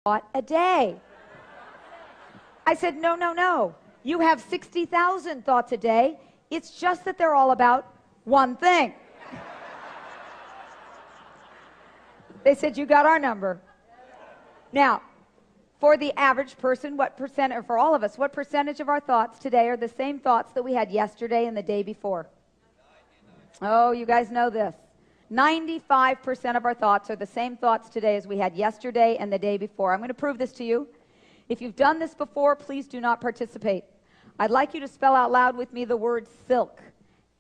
thought a day. I said, no, no, no. You have 60,000 thoughts a day. It's just that they're all about one thing. They said, you got our number. Now, for the average person, what percent, or for all of us, what percentage of our thoughts today are the same thoughts that we had yesterday and the day before? Oh, you guys know this. 95% of our thoughts are the same thoughts today as we had yesterday and the day before. I'm going to prove this to you. If you've done this before, please do not participate. I'd like you to spell out loud with me the word silk.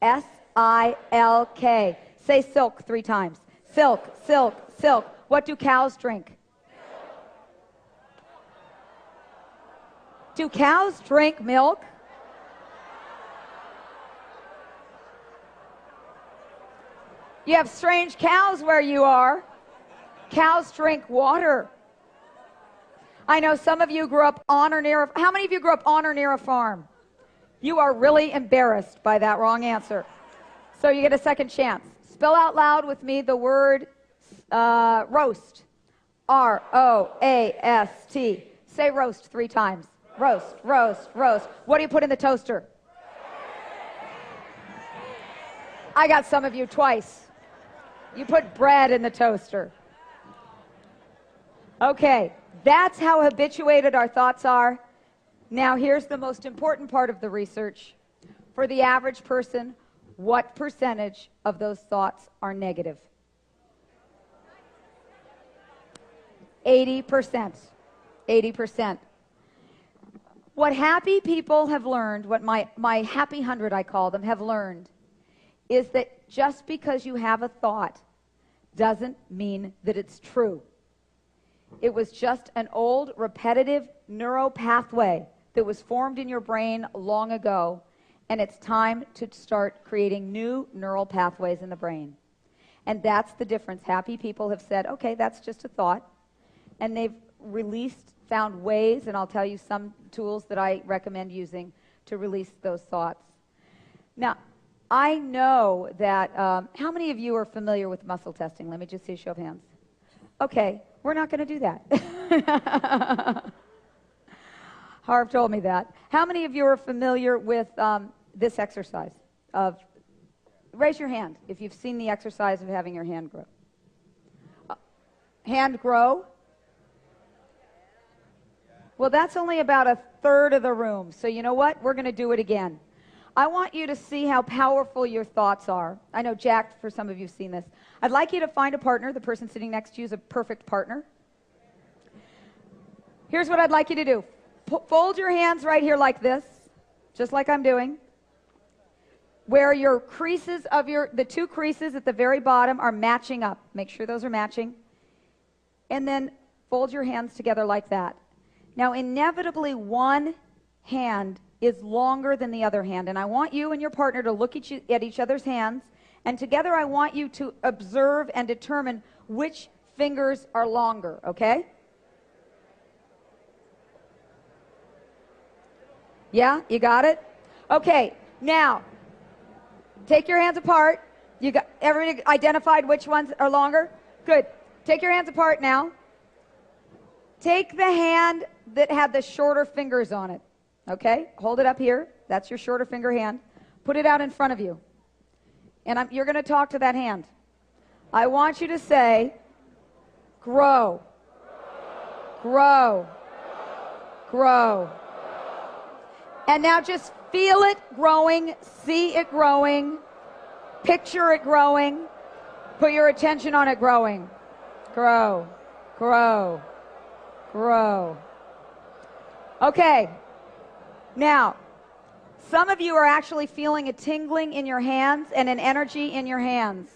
S-I-L-K. Say silk 3 times. Silk, silk, silk. What do cows drink? Do cows drink milk? You have strange cows where you are. Cows drink water. I know some of you grew up on or near how many of you grew up on or near a farm? You are really embarrassed by that wrong answer. So you get a second chance. Spell out loud with me the word roast. R-O-A-S-T. Say roast 3 times. Roast, roast, roast. What do you put in the toaster? I got some of you twice. You put bread in the toaster. Okay, that's how habituated our thoughts are. Now here's the most important part of the research. For the average person, what percentage of those thoughts are negative? 80%. 80%. What happy people have learned, what my happy 100 I call them, have learned, is that just because you have a thought doesn't mean that it's true. It was just an old repetitive neural pathway that was formed in your brain long ago, and it's time to start creating new neural pathways in the brain. And that's the difference. Happy people have said, okay, that's just a thought, and they've found ways, and I'll tell you some tools that I recommend using to release those thoughts. Now, I know that, how many of you are familiar with muscle testing? Let me just see a show of hands. Okay, we're not going to do that. Harv told me that. How many of you are familiar with this exercise of, raise your hand if you've seen the exercise of having your hand grow. Hand grow? Well, that's only about 1/3 of the room. So you know what? We're going to do it again. I want you to see how powerful your thoughts are. I know, Jack, for some of you have seen this. I'd like you to find a partner. The person sitting next to you is a perfect partner. Here's what I'd like you to do. Fold your hands right here like this, just like I'm doing, where your creases of the 2 creases at the very bottom are matching up. Make sure those are matching. And then fold your hands together like that. Now, inevitably, one hand is longer than the other hand, and I want you and your partner to look at each other's hands, and together I want you to observe and determine which fingers are longer, okay? Yeah, you got it? Okay, now, take your hands apart. Everybody identified which ones are longer? Good. Take your hands apart now. Take the hand that had the shorter fingers on it. Okay, hold it up here. That's your shorter finger hand. Put it out in front of you. And you're going to talk to that hand. I want you to say, grow, grow, grow. And now just feel it growing, see it growing, picture it growing, put your attention on it growing. Grow, grow, grow. Okay. Now, some of you are actually feeling a tingling in your hands and an energy in your hands.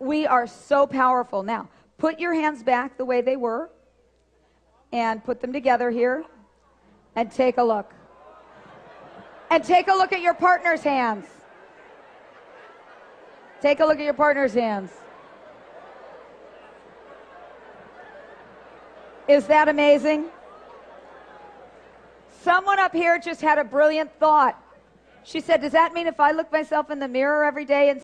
We are so powerful. Now, put your hands back the way they were and put them together here and take a look. And take a look at your partner's hands. Take a look at your partner's hands. Is that amazing? Someone up here just had a brilliant thought. She said, does that mean if I look myself in the mirror every day and